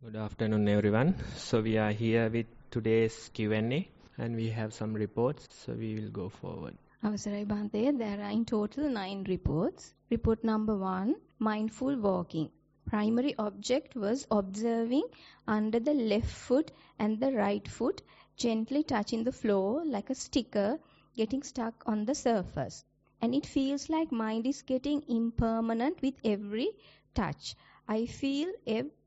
Good afternoon, everyone. So we are here with today's Q&A and we have some reports, so we will go forward. Avasarai Bhante, there are in total 9 reports. Report number 1, mindful walking. Primary object was observing under the left foot and the right foot gently touching the floor like a sticker getting stuck on the surface. And it feels like mind is getting impermanent with every touch. I feel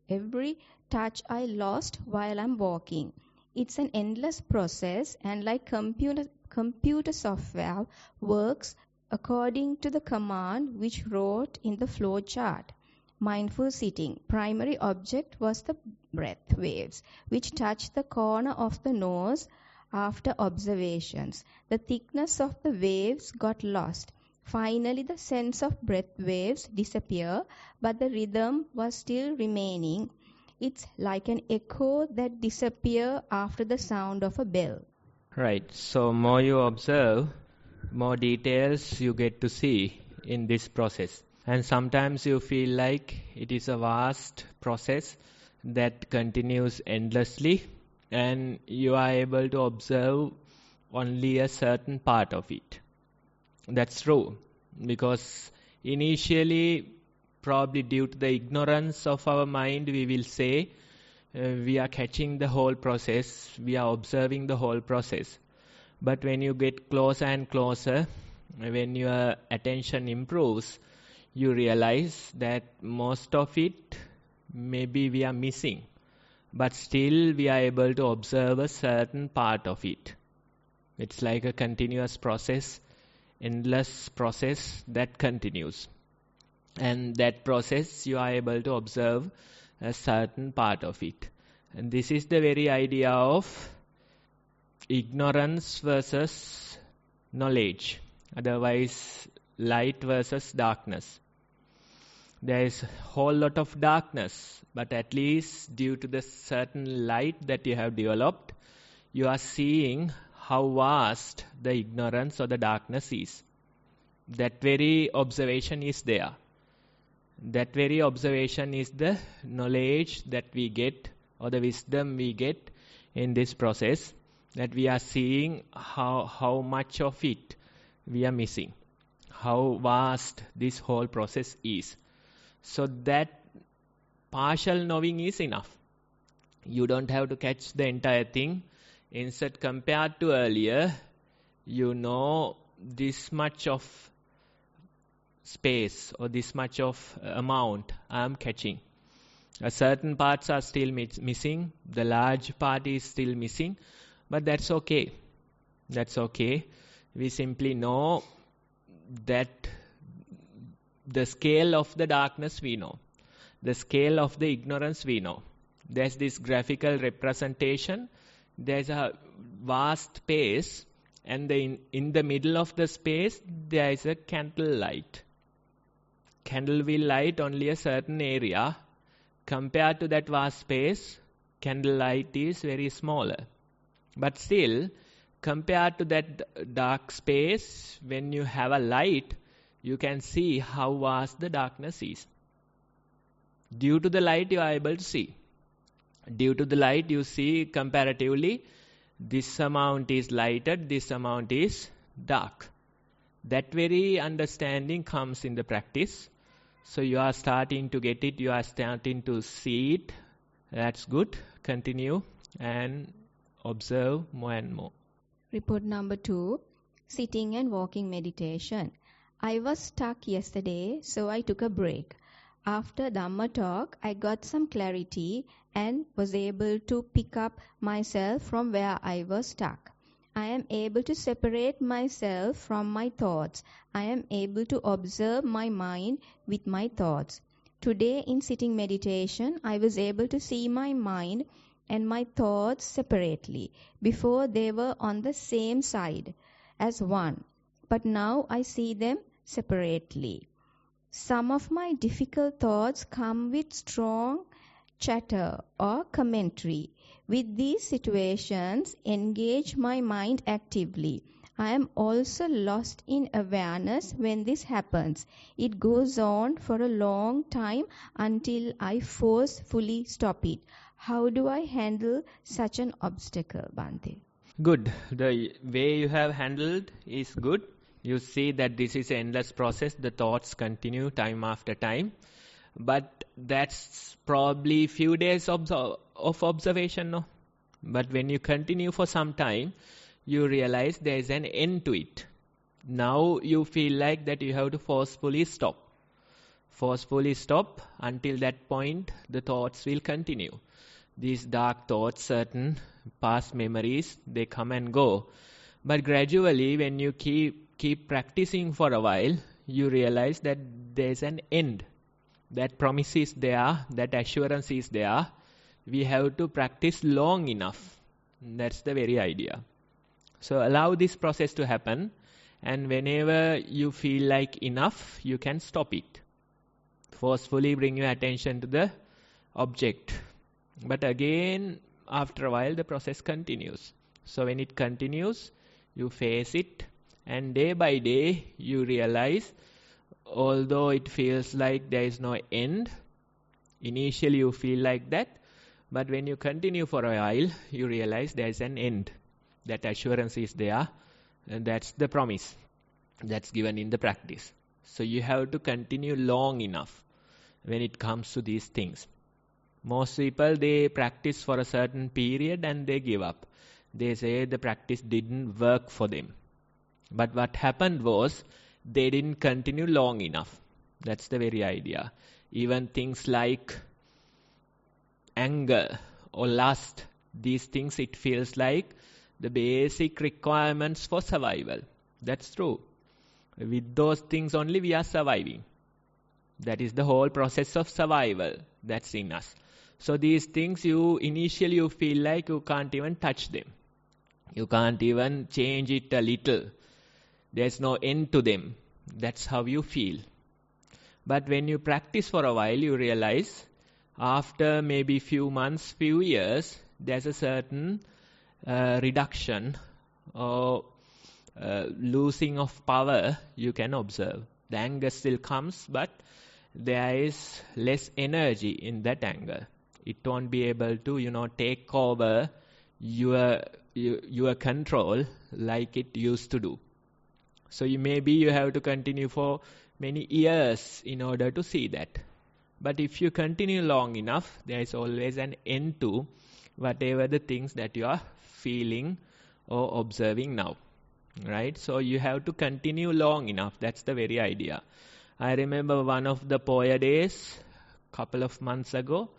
every touch I lost while I'm walking. It's an endless process, and like computer software works according to the command which wrote in the flow chart. Mindful sitting. Primary object was the breath waves, which touched the corner of the nose after observations. The thickness of the waves got lost. Finally, the sense of breath waves disappeared, but the rhythm was still remaining. It's like an echo that disappears after the sound of a bell. Right, so more you observe, more details you get to see in this process. And sometimes you feel like it is a vast process that continues endlessly and you are able to observe only a certain part of it. That's true, because initially, probably due to the ignorance of our mind, we will say we are catching the whole process, we are observing the whole process. But when you get closer and closer, when your attention improves, you realize that most of it maybe we are missing, but still we are able to observe a certain part of it. It's like a continuous process, endless process that continues. And that process you are able to observe a certain part of it. And this is the very idea of ignorance versus knowledge, otherwise light versus darkness. There is a whole lot of darkness, but at least due to the certain light that you have developed, you are seeing how vast the ignorance or the darkness is. That very observation is there. That very observation is the knowledge that we get or the wisdom we get in this process, that we are seeing how much of it we are missing, how vast this whole process is. So that partial knowing is enough. You don't have to catch the entire thing. Instead, compared to earlier, you know this much of space or this much of amount I am catching. Certain parts are still missing. The large part is still missing. But that's okay. That's okay. We simply know that the scale of the darkness we know. The scale of the ignorance we know. There's this graphical representation. There's a vast space, and in the middle of the space there is a candle light. Candle will light only a certain area. Compared to that vast space, candle light is very smaller. But still, compared to that dark space, when you have a light, you can see how vast the darkness is. Due to the light, you are able to see. Due to the light, you see comparatively, this amount is lighted, this amount is dark. That very understanding comes in the practice. So you are starting to get it, you are starting to see it. That's good. Continue and observe more and more. Report number 2, sitting and walking meditation. I was stuck yesterday, so I took a break. After Dhamma talk, I got some clarity and was able to pick up myself from where I was stuck. I am able to separate myself from my thoughts. I am able to observe my mind with my thoughts. Today in sitting meditation, I was able to see my mind and my thoughts separately. Before they were on the same side as one, but now I see them separately. Some of my difficult thoughts come with strong chatter or commentary. With these situations, engage my mind actively. I am also lost in awareness when this happens. It goes on for a long time until I forcefully stop it. How do I handle such an obstacle, Bhante? Good. The way you have handled is good. You see that this is an endless process. The thoughts continue time after time. But that's probably few days of observation, no? But when you continue for some time, you realize there is an end to it. Now you feel like that you have to forcefully stop. Forcefully stop. Until that point, the thoughts will continue. These dark thoughts, certain past memories, they come and go. But gradually, when you keep practicing for a while, you realize that there is an end. That promise is there, that assurance is there. We have to practice long enough. That's the very idea. So allow this process to happen, and whenever you feel like enough, you can stop it. Forcefully bring your attention to the object. But again, after a while, the process continues. So when it continues, you face it, and day by day, you realize, although it feels like there is no end, initially you feel like that, but when you continue for a while, you realize there is an end. That assurance is there, and that's the promise that's given in the practice. So you have to continue long enough when it comes to these things. Most people, they practice for a certain period and they give up. They say the practice didn't work for them. But what happened was, they didn't continue long enough. That's the very idea. Even things like anger or lust, these things, it feels like the basic requirements for survival. That's true. With those things only we are surviving. That is the whole process of survival that's in us. So these things, initially you feel like you can't even touch them. You can't even change it a little. There's no end to them. That's how you feel. But when you practice for a while, you realize after maybe few months, few years, there's a certain reduction or losing of power you can observe. The anger still comes, but there is less energy in that anger. It won't be able to, take over your control like it used to do. So maybe you have to continue for many years in order to see that. But if you continue long enough, there is always an end to whatever the things that you are feeling or observing now. Right? So you have to continue long enough. That's the very idea. I remember one of the Poya days, couple of months ago,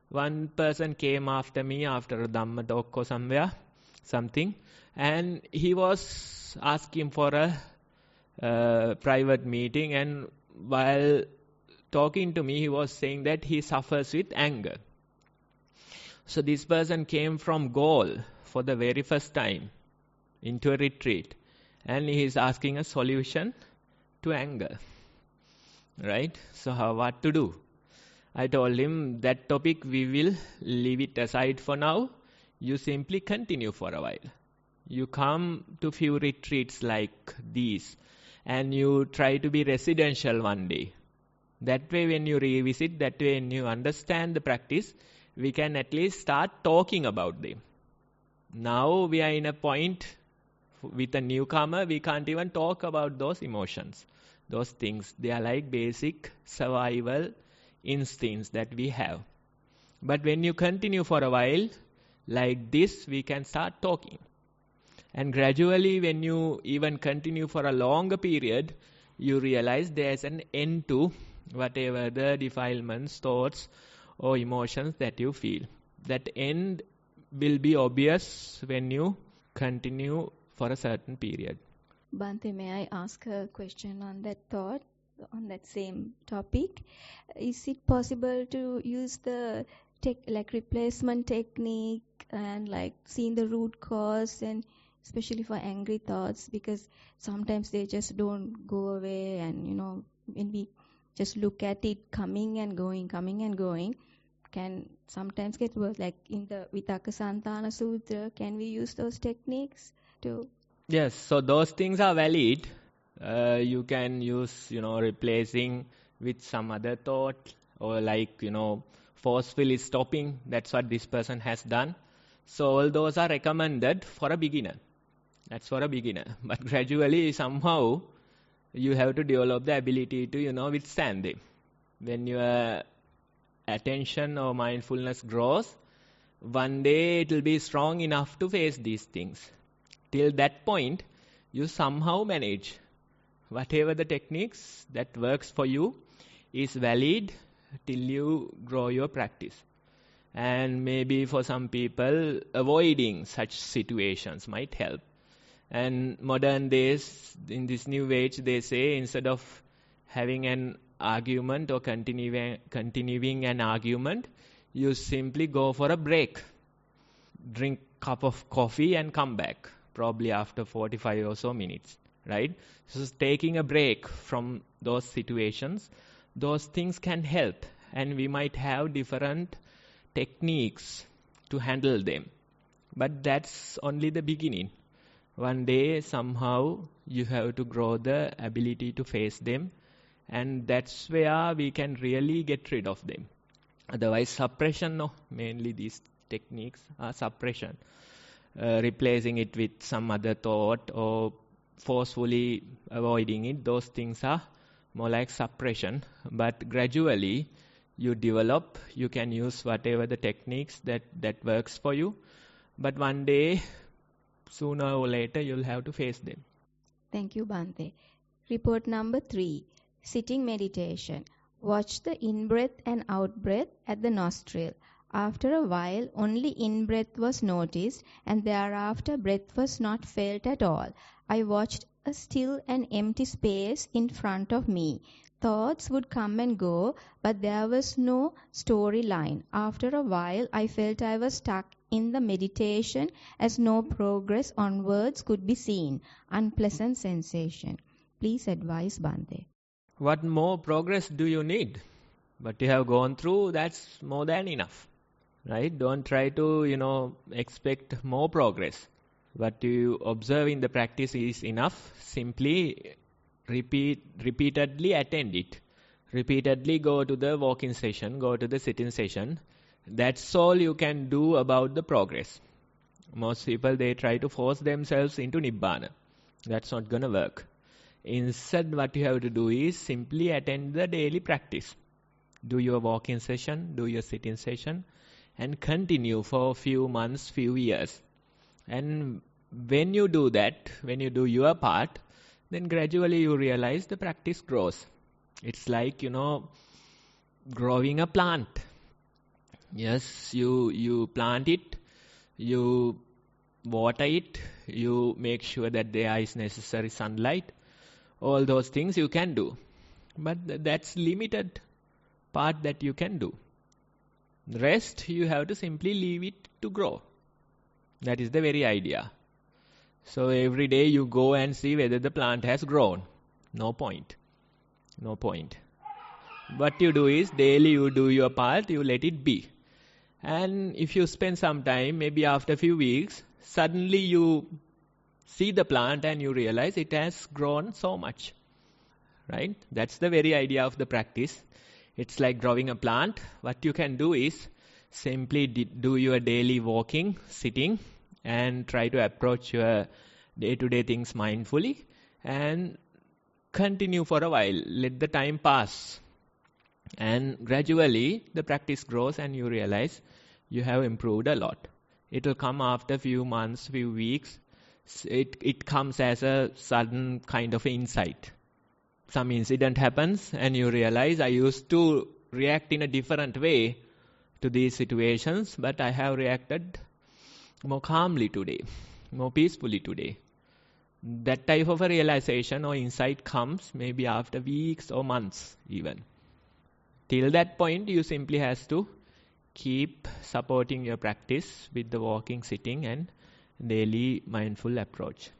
one person came after me after a Dhamma talk or something, and he was asking for a private meeting, and while talking to me, he was saying that he suffers with anger. So this person came from Gaul for the very first time into a retreat, and he is asking a solution to anger. Right? So what to do? I told him that topic we will leave it aside for now. You simply continue for a while. You come to few retreats like these, and you try to be residential one day. That way when you revisit, that way when you understand the practice, we can at least start talking about them. Now we are in a point with a newcomer, we can't even talk about those emotions. Those things, they are like basic survival instincts that we have. But when you continue for a while, like this, we can start talking. And gradually, when you even continue for a longer period, you realize there's an end to whatever the defilements, thoughts, or emotions that you feel. That end will be obvious when you continue for a certain period. Bhante, may I ask a question on that thought, on that same topic? Is it possible to use the replacement technique and seeing the root cause, and especially for angry thoughts, because sometimes they just don't go away, and when we just look at it coming and going, can sometimes get worse. Like in the Vitaka Santana Sutra, can we use those techniques to Yes, so those things are valid. You can use, replacing with some other thought, or like, forcefully stopping. That's what this person has done. So all those are recommended for a beginner. That's for a beginner. But gradually, somehow, you have to develop the ability to, withstand them. When your attention or mindfulness grows, one day it will be strong enough to face these things. Till that point, you somehow manage. Whatever the techniques that works for you is valid till you grow your practice. And maybe for some people, avoiding such situations might help. And modern days, in this new age, they say instead of having an argument or continuing an argument, you simply go for a break. Drink cup of coffee and come back, probably after 45 or so minutes, right? So taking a break from those situations, those things can help, and we might have different techniques to handle them. But that's only the beginning. One day, somehow, you have to grow the ability to face them, and that's where we can really get rid of them. Otherwise, suppression, no, mainly these techniques are suppression. Replacing it with some other thought or forcefully avoiding it, those things are more like suppression. But gradually, you develop, you can use whatever the techniques that works for you. But one day, sooner or later, you'll have to face them. Thank you, Bhante. Report number 3. Sitting meditation. Watch the in-breath and out-breath at the nostril. After a while, only in-breath was noticed, and thereafter breath was not felt at all. I watched a still and empty space in front of me. Thoughts would come and go, but there was no storyline. After a while, I felt I was stuck in the meditation as no progress onwards could be seen. Unpleasant sensation. Please advise, Bhante. What more progress do you need? What you have gone through, that's more than enough. Right? Don't try to, expect more progress. What you observe in the practice is enough. Simply repeatedly attend it. Repeatedly go to the walking session, go to the sitting session. That's all you can do about the progress. Most people, they try to force themselves into Nibbana. That's not going to work. Instead, what you have to do is simply attend the daily practice. Do your walking session, do your sitting session, and continue for a few months, few years. And when you do that, when you do your part, then gradually you realize the practice grows. It's like, growing a plant. Yes, you plant it, you water it, you make sure that there is necessary sunlight. All those things you can do. But that's limited part that you can do. The rest, you have to simply leave it to grow. That is the very idea. So every day you go and see whether the plant has grown. No point. No point. What you do is, daily you do your part, you let it be. And if you spend some time, maybe after a few weeks, suddenly you see the plant and you realize it has grown so much. Right? That's the very idea of the practice. It's like growing a plant. What you can do is simply do your daily walking, sitting, and try to approach your day-to-day things mindfully and continue for a while. Let the time pass. And gradually the practice grows and you realize you have improved a lot. It will come after a few months, few weeks. It comes as a sudden kind of insight. Some incident happens and you realize I used to react in a different way to these situations, but I have reacted more calmly today, more peacefully today. That type of a realization or insight comes maybe after weeks or months even. Till that point, you simply have to keep supporting your practice with the walking, sitting and daily mindful approach.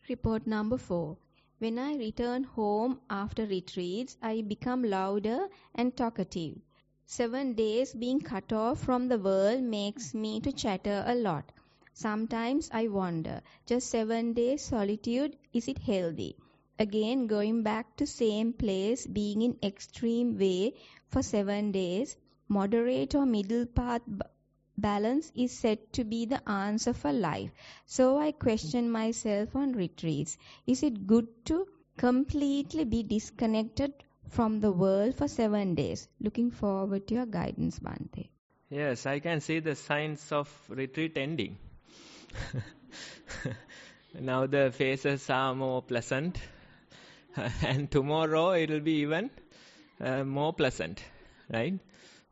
Report number 4. When I return home after retreats, I become louder and talkative. 7 days being cut off from the world makes me to chatter a lot. Sometimes I wonder, just 7 days solitude, is it healthy? Again, going back to same place, being in extreme way for 7 days, moderate or middle path balance is said to be the answer for life. So I question myself on retreats. Is it good to completely be disconnected from the world for 7 days? Looking forward to your guidance, Bhante. Yes, I can see the signs of retreat ending. Now the faces are more pleasant, and tomorrow it will be even more pleasant, right?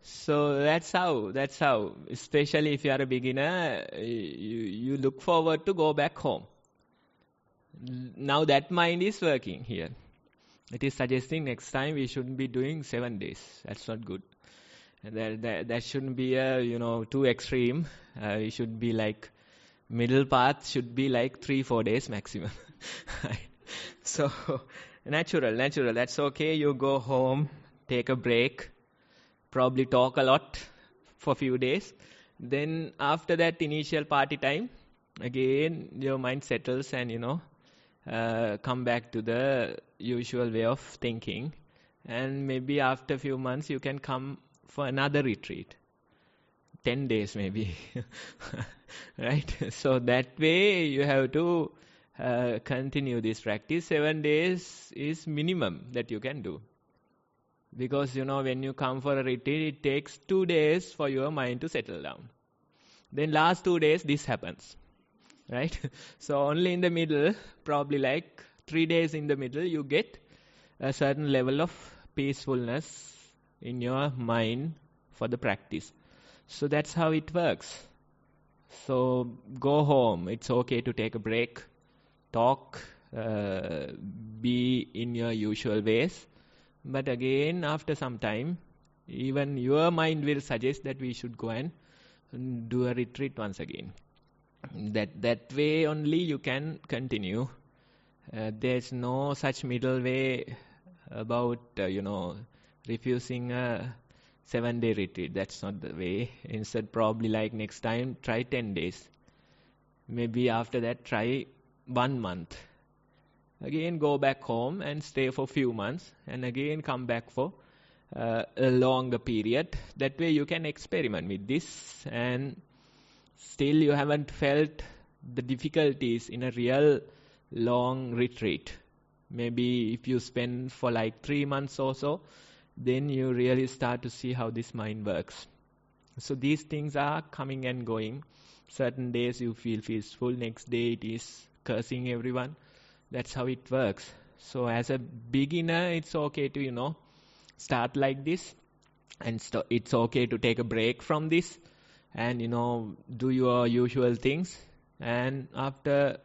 So that's how, especially if you are a beginner, you look forward to go back home. Now that mind is working here. It is suggesting next time we shouldn't be doing 7 days. That's not good. That shouldn't be too extreme. We should be like, middle path should be like 3-4 days maximum. So natural. That's okay. You go home, take a break, probably talk a lot for a few days. Then after that initial party time, again your mind settles and come back to the usual way of thinking. And maybe after a few months you can come for another retreat. 10 days maybe. Right? So that way you have to continue this practice. 7 days is minimum that you can do. Because when you come for a retreat, it takes 2 days for your mind to settle down. Then last 2 days this happens. Right? So only in the middle, probably like 3 days in the middle, you get a certain level of peacefulness in your mind for the practice. So that's how it works. So go home. It's okay to take a break, talk, be in your usual ways. But again, after some time, even your mind will suggest that we should go and do a retreat once again. That way only you can continue. There's no such middle way about refusing a 7-day retreat. That's not the way. Instead, probably like next time, try 10 days. Maybe after that, try 1 month. Again, go back home and stay for a few months, and again come back for a longer period. That way you can experiment with this, and still you haven't felt the difficulties in a real long retreat. Maybe if you spend for like 3 months or so, then you really start to see how this mind works. So these things are coming and going. Certain days you feel peaceful, next day it is cursing everyone. That's how it works. So as a beginner, it's okay to start like this, and it's okay to take a break from this and do your usual things. And after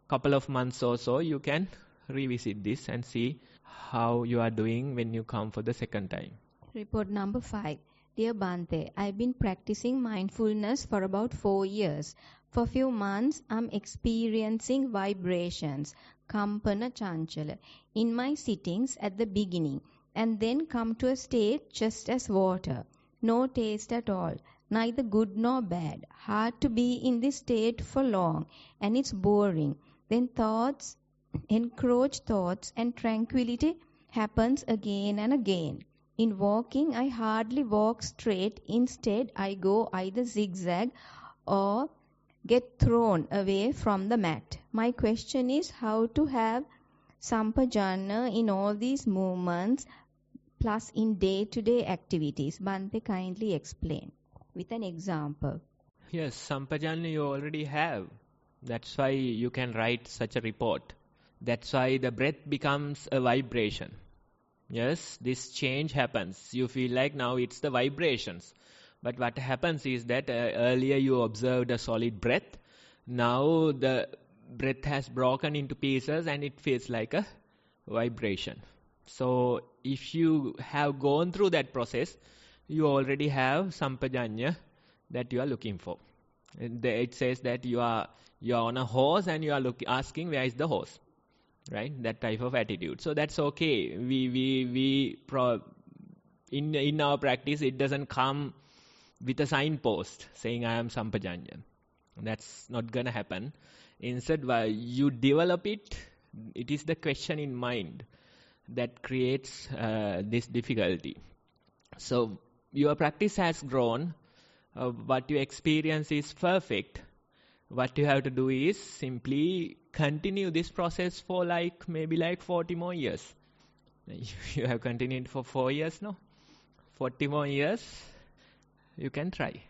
couple of months or so, you can revisit this and see how you are doing when you come for the second time. Report number 5. Dear Bhante, I've been practicing mindfulness for about 4 years. For a few months, I'm experiencing vibrations, kampana chanchala, in my sittings at the beginning, and then come to a state just as water. No taste at all, neither good nor bad. Hard to be in this state for long, and it's boring. Then thoughts, encroach thoughts, and tranquility happens again and again. In walking, I hardly walk straight. Instead, I go either zigzag or get thrown away from the mat. My question is how to have sampajana in all these movements plus in day-to-day activities. Bhante, kindly explain with an example. Yes, sampajana you already have. That's why you can write such a report. That's why the breath becomes a vibration. Yes, this change happens. You feel like now it's the vibrations. But what happens is that earlier you observed a solid breath. Now the breath has broken into pieces and it feels like a vibration. So if you have gone through that process, you already have sampajanya that you are looking for. It says that you are on a horse and you are asking where is the horse. Right? That type of attitude. So that's okay. In our practice, it doesn't come with a signpost saying I am sampajanya. That's not gonna happen. Instead, while you develop it, it is the question in mind that creates this difficulty. So your practice has grown. What you experience is perfect. What you have to do is simply continue this process for maybe 40 more years. You have continued for 4 years now. 40 more years, you can try.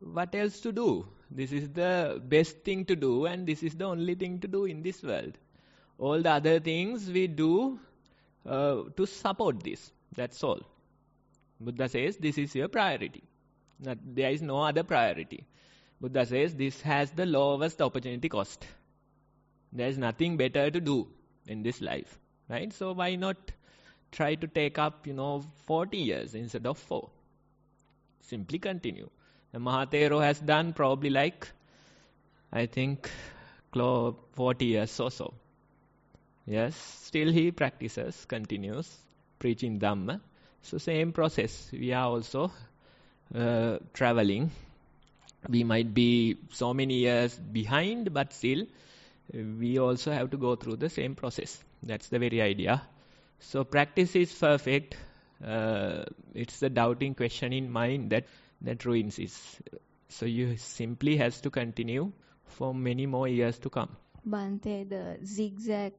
What else to do? This is the best thing to do, and this is the only thing to do in this world. All the other things we do to support this. That's all. Buddha says this is your priority. There is no other priority. Buddha says this has the lowest opportunity cost. There is nothing better to do in this life, right? So why not try to take up 40 years instead of 4? Simply continue. And Thero has done probably I think 40 years or so. Yes, still he practices, continues preaching Dhamma. So same process. We are also traveling. We might be so many years behind, but still we also have to go through the same process. That's the very idea. So practice is perfect. It's the doubting question in mind that ruins it. So you simply has to continue for many more years to come. Bhante, the zigzag.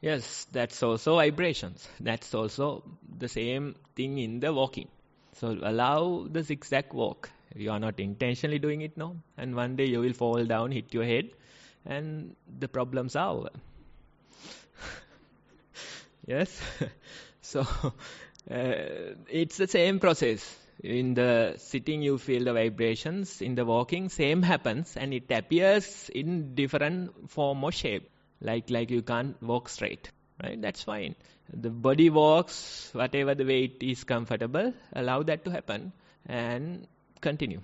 Yes, that's also vibrations. That's also the same thing in the walking. So allow the zigzag walk. You are not intentionally doing it now. And one day you will fall down, hit your head, and the problems are over. Yes? So it's the same process. In the sitting you feel the vibrations. In the walking, same happens, and it appears in different form or shape. Like you can't walk straight, right? That's fine. The body walks whatever the way it is comfortable. Allow that to happen and continue.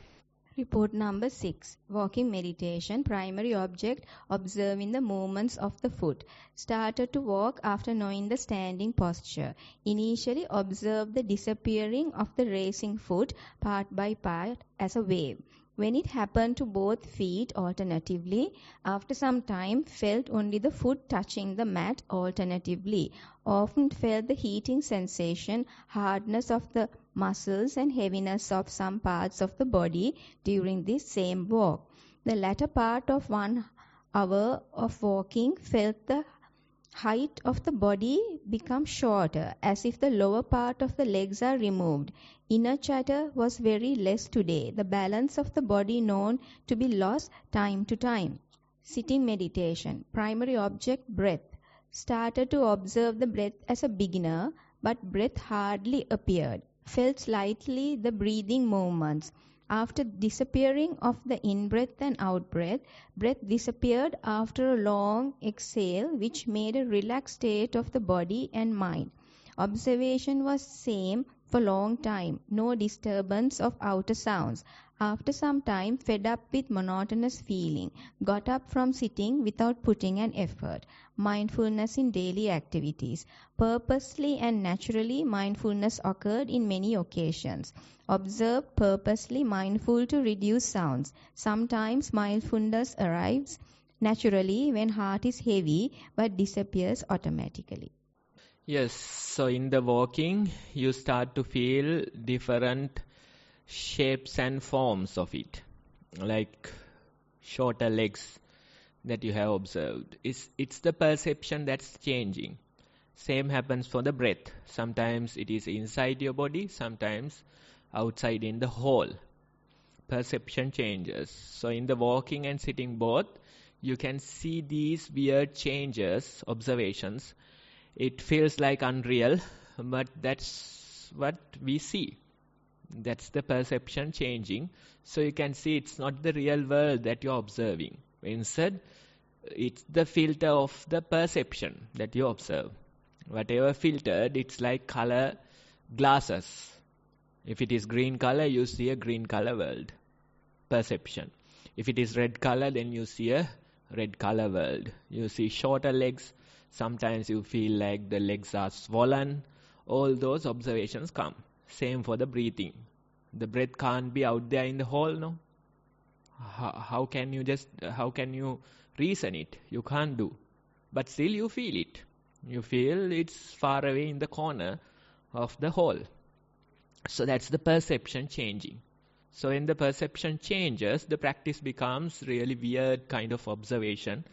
Report number 6. Walking meditation. Primary object, observing the movements of the foot. Started to walk after knowing the standing posture. Initially observed the disappearing of the racing foot part by part as a wave. When it happened to both feet alternatively, after some time felt only the foot touching the mat alternatively. Often felt the heating sensation, hardness of the muscles and heaviness of some parts of the body during this same walk. The latter part of 1 hour of walking felt the height of the body become shorter, as if the lower part of the legs are removed. Inner chatter was very less today. The balance of the body known to be lost time to time. Sitting meditation. Primary object, breath. Started to observe the breath as a beginner, but breath hardly appeared. Felt slightly the breathing movements. After disappearing of the in-breath and out-breath, breath disappeared after a long exhale, which made a relaxed state of the body and mind. Observation was same for long time, no disturbance of outer sounds. After some time, fed up with monotonous feeling, got up from sitting without putting an effort. Mindfulness in daily activities. Purposely and naturally, mindfulness occurred in many occasions. Observed purposely mindful to reduce sounds. Sometimes mindfulness arrives naturally when heart is heavy but disappears automatically. Yes, so in the walking, you start to feel different shapes and forms of it, like shorter legs that you have observed. It's the perception that's changing. Same happens for the breath. Sometimes it is inside your body, sometimes outside in the whole. Perception changes. So in the walking and sitting both, you can see these weird changes, observations. It feels like unreal, but that's what we see. That's the perception changing. So you can see it's not the real world that you're observing. Instead, it's the filter of the perception that you observe. Whatever filtered, it's like color glasses. If it is green color, you see a green color world. Perception. If it is red color, then you see a red color world. You see shorter legs. Sometimes you feel like the legs are swollen. All those observations come. Same for the breathing. The breath can't be out there in the hole, no? How can you reason it? You can't do. But still you feel it. You feel it's far away in the corner of the hall. So that's the perception changing. So when the perception changes, the practice becomes really weird kind of observation.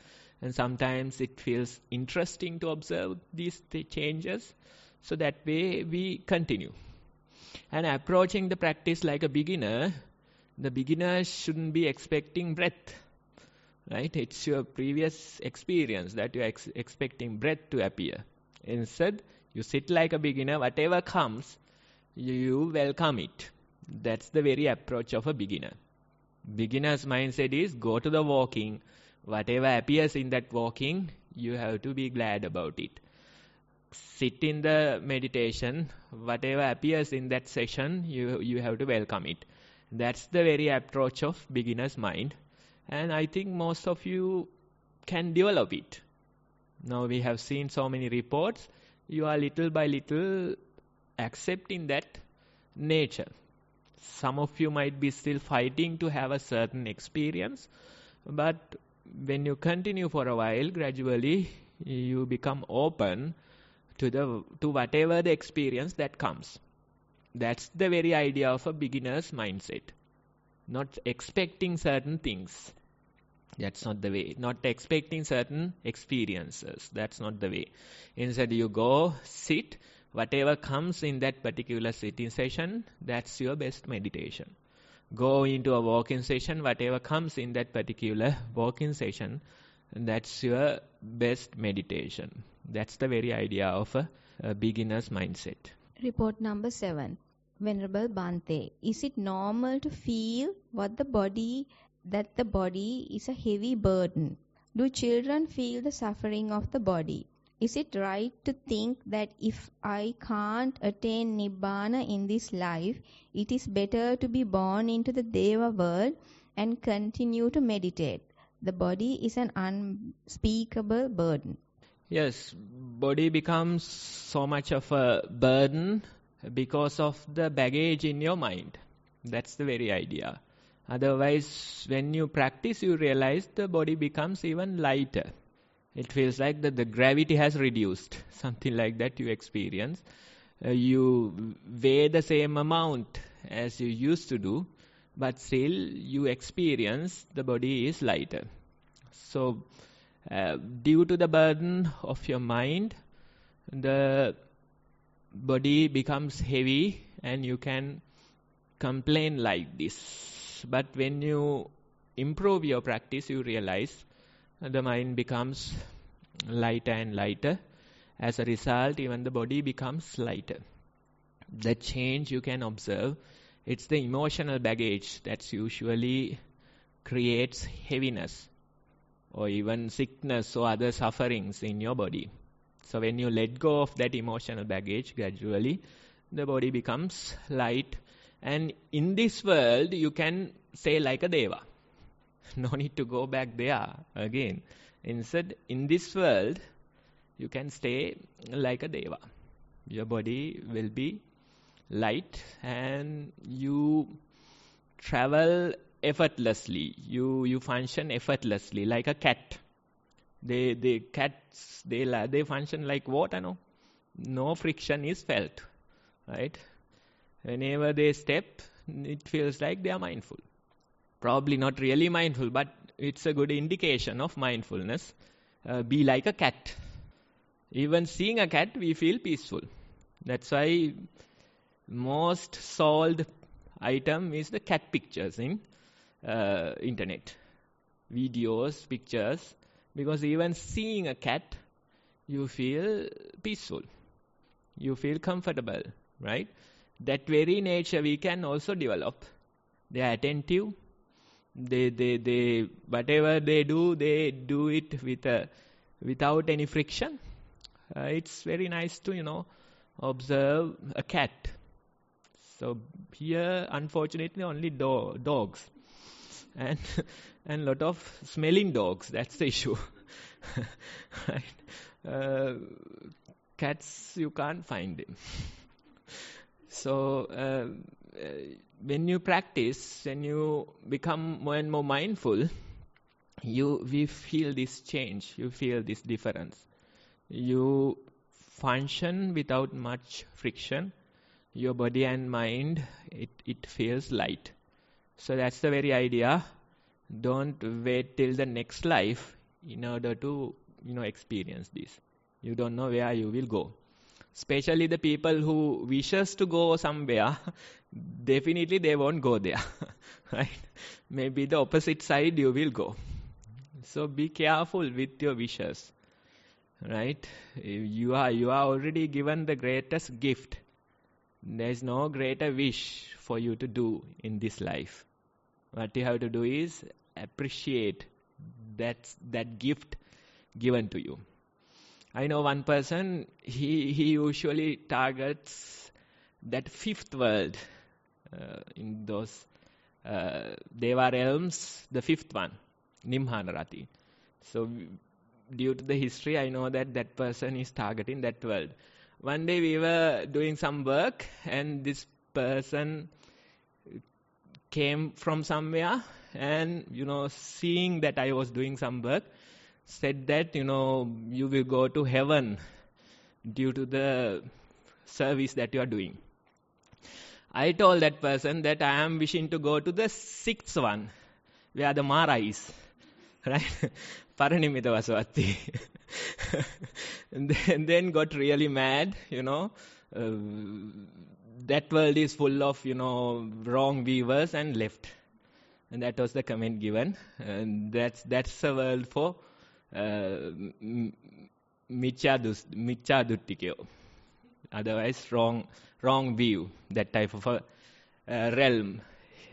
And sometimes it feels interesting to observe these changes. So that way we continue. And approaching the practice like a beginner, the beginner shouldn't be expecting breath. Right? It's your previous experience that you are expecting breath to appear. Instead, you sit like a beginner, whatever comes, you welcome it. That's the very approach of a beginner. Beginner's mindset is go to the walking. Whatever appears in that walking, you have to be glad about it. Sit in the meditation. Whatever appears in that session, you have to welcome it. That's the very approach of beginner's mind. And I think most of you can develop it. Now we have seen so many reports. You are little by little accepting that nature. Some of you might be still fighting to have a certain experience, but when you continue for a while, gradually you become open to whatever the experience that comes. That's the very idea of a beginner's mindset. Not expecting certain things. That's not the way. Not expecting certain experiences. That's not the way. Instead, you go, sit. Whatever comes in that particular sitting session, that's your best meditation. Go into a walking session. Whatever comes in that particular walking session, that's your best meditation. That's the very idea of a beginner's mindset. Report number 7. Venerable Bhante, is it normal to feel that the body is a heavy burden? Do children feel the suffering of the body? Is it right to think that if I can't attain Nibbana in this life, it is better to be born into the Deva world and continue to meditate? The body is an unspeakable burden. Yes, body becomes so much of a burden because of the baggage in your mind. That's the very idea. Otherwise, when you practice, you realize the body becomes even lighter. It feels like that the gravity has reduced, something like that you experience. You weigh the same amount as you used to do, but still you experience the body is lighter. So, due to the burden of your mind, the body becomes heavy and you can complain like this. But when you improve your practice, you realize the mind becomes lighter and lighter. As a result, even the body becomes lighter. The change you can observe, it's the emotional baggage that usually creates heaviness or even sickness or other sufferings in your body. So when you let go of that emotional baggage, gradually the body becomes light. And in this world, you can say like a deva. No need to go back there again. Instead, in this world, you can stay like a deva. Your body will be light and you travel effortlessly. You function effortlessly like a cat. Cats function like water, no? No friction is felt, right? Whenever they step, it feels like they are mindful. Probably not really mindful, but it's a good indication of mindfulness. Be like a cat. Even seeing a cat, we feel peaceful. That's why most sold item is the cat pictures in internet. Videos, pictures. Because even seeing a cat, you feel peaceful. You feel comfortable, right? That very nature we can also develop. They are attentive. They whatever they do it without any friction. It's very nice to observe a cat. So here, unfortunately, only dogs and lot of smelling dogs. That's the issue. Right? Cats, you can't find them. So when you practice, when you become more and more mindful, we feel this change, you feel this difference. You function without much friction. Your body and mind, it feels light. So that's the very idea. Don't wait till the next life in order to, experience this. You don't know where you will go. Especially the people who wishes to go somewhere, definitely they won't go there. Right? Maybe the opposite side you will go. So be careful with your wishes. Right? You are already given the greatest gift. There is no greater wish for you to do in this life. What you have to do is appreciate that gift given to you. I know one person, he usually targets that fifth world in those Deva realms, the fifth one, Nimhanarati. So due to the history, I know that person is targeting that world. One day we were doing some work and this person came from somewhere and, seeing that I was doing some work, said that, you will go to heaven due to the service that you are doing. I told that person that I am wishing to go to the sixth one, where the Mara is. Right? Paranimita Vasavatti. And then got really mad, that world is full of, wrong viewers, and left. And that was the comment given. And that's a world for Michaduttikyo. Otherwise, wrong view, that type of a realm,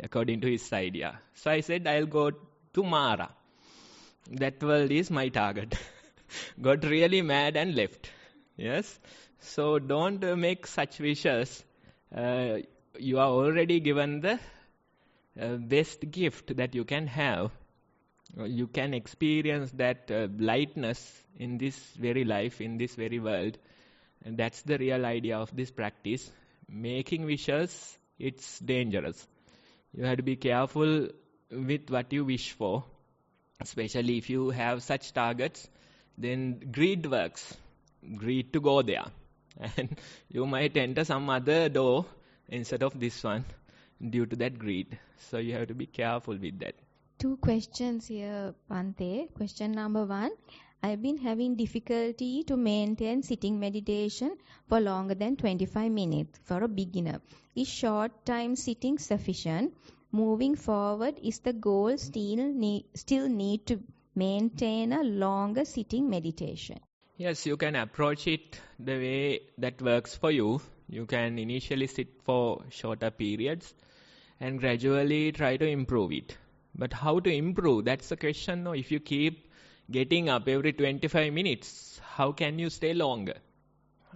according to his idea. So I said, I'll go to Mara. That world is my target. Got really mad and left. Yes? So don't make such wishes. You are already given the best gift that you can have. You can experience that lightness in this very life, in this very world. And that's the real idea of this practice. Making wishes, it's dangerous. You have to be careful with what you wish for. Especially if you have such targets, then greed works. Greed to go there. And you might enter some other door instead of this one due to that greed. So you have to be careful with that. 2 questions here, Bhante. Question number 1. I've been having difficulty to maintain sitting meditation for longer than 25 minutes for a beginner. Is short time sitting sufficient? Moving forward, is the goal still need to maintain a longer sitting meditation? Yes, you can approach it the way that works for you. You can initially sit for shorter periods and gradually try to improve it. But how to improve? That's the question. No, if you keep getting up every 25 minutes, how can you stay longer?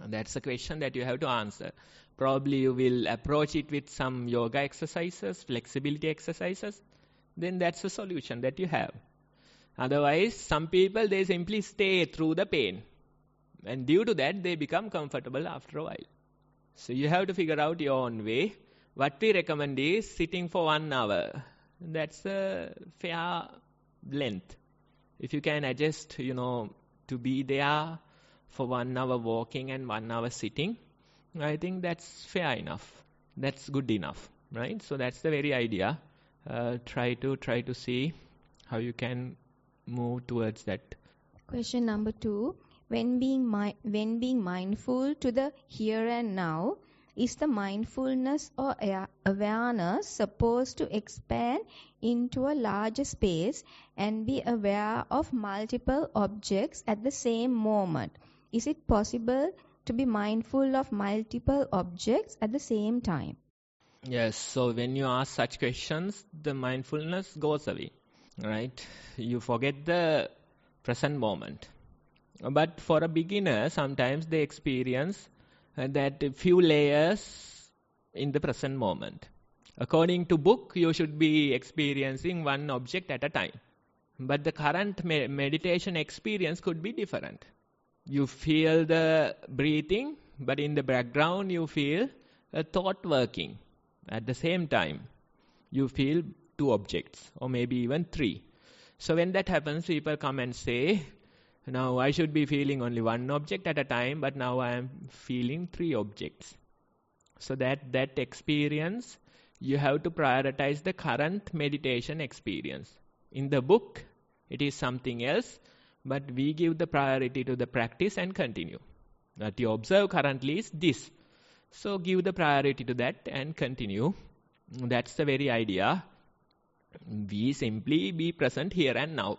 That's the question that you have to answer. Probably you will approach it with some yoga exercises, flexibility exercises. Then that's the solution that you have. Otherwise, some people, they simply stay through the pain. And due to that, they become comfortable after a while. So you have to figure out your own way. What we recommend is sitting for 1 hour. That's a fair length. If you can adjust, to be there for 1 hour walking and 1 hour sitting, I think that's fair enough. That's good enough, right? So that's the very idea. Try to see how you can move towards that. Question number 2. When being mindful to the here and now, is the mindfulness or awareness supposed to expand into a larger space and be aware of multiple objects at the same moment? Is it possible to be mindful of multiple objects at the same time? Yes, so when you ask such questions, the mindfulness goes away, right? You forget the present moment. But for a beginner, sometimes they experience that few layers in the present moment. According to book, you should be experiencing one object at a time. But the current meditation experience could be different. You feel the breathing, but in the background you feel a thought working. At the same time, you feel 2 objects or maybe even 3. So when that happens, people come and say, now I should be feeling only 1 object at a time, but now I am feeling 3 objects. So that experience, you have to prioritize the current meditation experience. In the book, it is something else, but we give the priority to the practice and continue. What you observe currently is this. So give the priority to that and continue. That's the very idea. We simply be present here and now.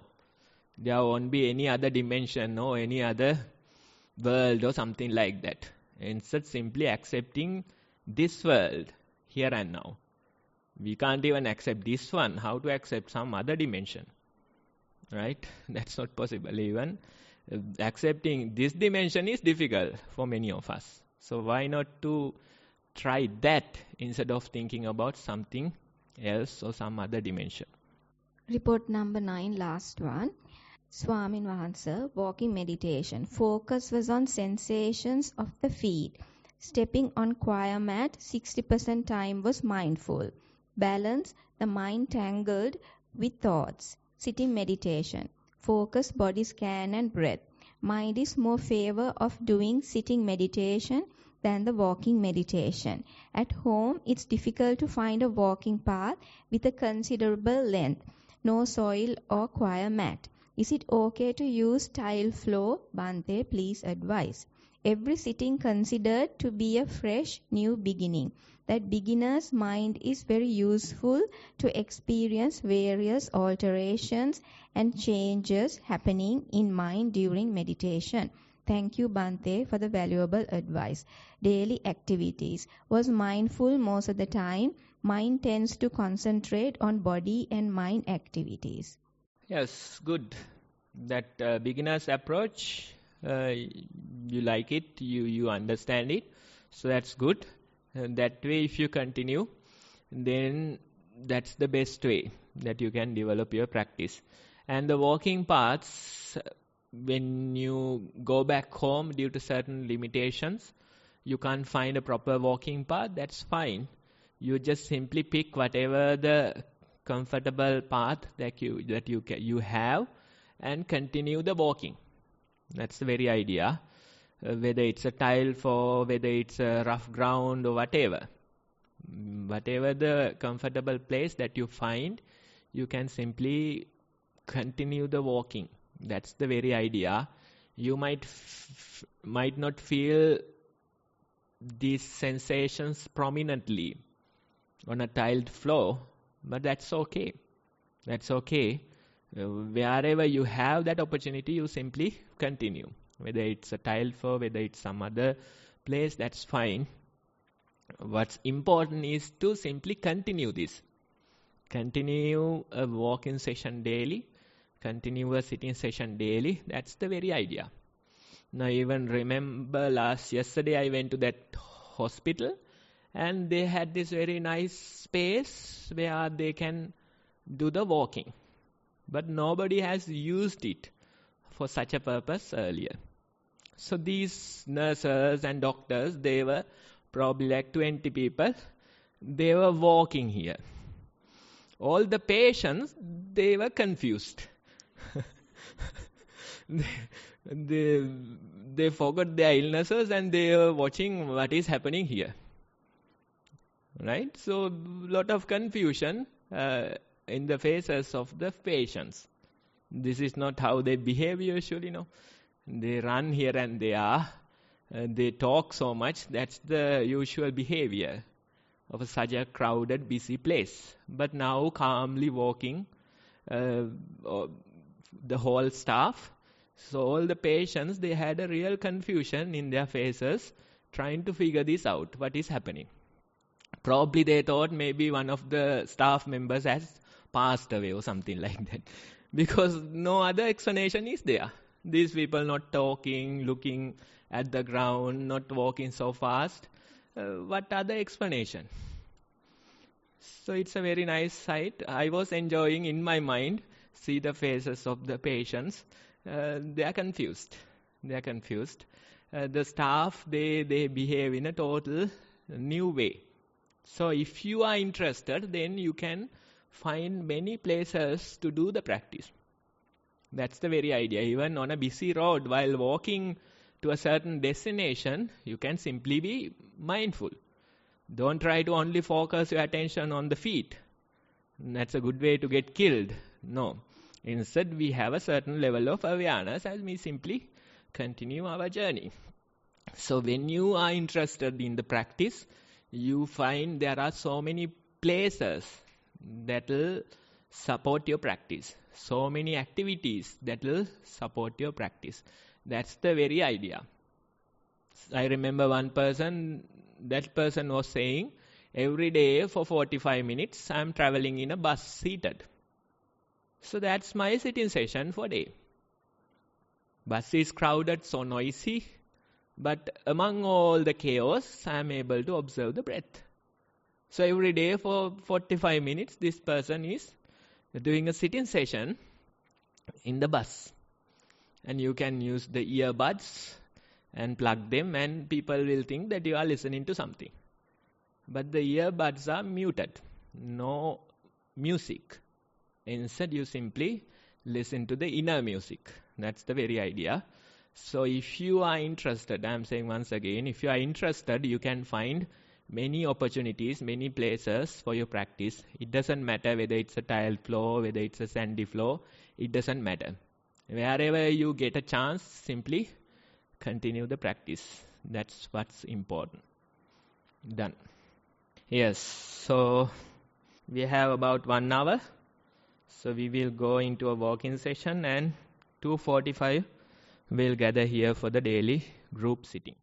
There won't be any other dimension or any other world or something like that. Instead, simply accepting this world here and now. We can't even accept this one. How to accept some other dimension? Right? That's not possible. Even accepting this dimension is difficult for many of us. So why not to try that instead of thinking about something else or some other dimension? Report number 9, last one. Swamin Wahansa, walking meditation. Focus was on sensations of the feet. Stepping on choir mat, 60% time was mindful. Balance, the mind tangled with thoughts. Sitting meditation. Focus, body scan and breath. Mind is more favor of doing sitting meditation than the walking meditation. At home, it's difficult to find a walking path with a considerable length. No soil or choir mat. Is it okay to use tile floor? Bhante, please advise. Every sitting considered to be a fresh new beginning. That beginner's mind is very useful to experience various alterations and changes happening in mind during meditation. Thank you, Bhante, for the valuable advice. Daily activities. Was mindful most of the time. Mind tends to concentrate on body and mind activities. Yes, good. That beginner's approach, you like it, you understand it. So that's good. That way, if you continue, then that's the best way that you can develop your practice. And the walking paths, when you go back home due to certain limitations, you can't find a proper walking path, that's fine. You just simply pick whatever the comfortable path that you have and continue the walking. That's the very idea. Whether it's a tile floor, whether it's a rough ground or whatever. Whatever the comfortable place that you find, you can simply continue the walking. That's the very idea. You might not feel these sensations prominently on a tiled floor, but that's okay. That's okay. Wherever you have that opportunity, you simply continue. Whether it's a tiled floor, whether it's some other place, that's fine. What's important is to simply continue this. Continue a walking session daily. Continue a sitting session daily. That's the very idea. Now, even remember yesterday I went to that hospital and they had this very nice space where they can do the walking. But nobody has used it for such a purpose earlier. So these nurses and doctors, they were probably like 20 people. They were walking here. All the patients, they were confused. They forgot their illnesses and they were watching what is happening here. Right? So, lot of confusion in the faces of the patients. This is not how they behave usually, They run here and there. They talk so much. That's the usual behavior of such a crowded, busy place. But now, calmly walking, the whole staff. So all the patients, they had a real confusion in their faces, trying to figure this out, what is happening. Probably they thought maybe one of the staff members has passed away or something like that. Because no other explanation is there. These people not talking, looking at the ground, not walking so fast. What other explanation? So it's a very nice sight. I was enjoying in my mind, see the faces of the patients. They are confused. The staff, they behave in a total new way. So if you are interested, then you can find many places to do the practice. That's the very idea. Even on a busy road, while walking to a certain destination, you can simply be mindful. Don't try to only focus your attention on the feet. That's a good way to get killed. No. Instead, we have a certain level of awareness as we simply continue our journey. So when you are interested in the practice, you find there are so many places that will support your practice. So many activities that will support your practice. That's the very idea. I remember one person, that person was saying, every day for 45 minutes I am traveling in a bus seated. So that's my sitting session for day. Bus is crowded, so noisy. But among all the chaos, I am able to observe the breath. So every day for 45 minutes, this person is doing a sitting session in the bus. And you can use the earbuds and plug them, and people will think that you are listening to something. But the earbuds are muted. No music. Instead, you simply listen to the inner music. That's the very idea. So if you are interested, I am saying once again, if you are interested, you can find many opportunities, many places for your practice. It doesn't matter whether it's a tile floor, whether it's a sandy floor. It doesn't matter. Wherever you get a chance, simply continue the practice. That's what's important. Done. Yes, so we have about 1 hour. So we will go into a walk-in session, and 2:45 we'll gather here for the daily group sitting.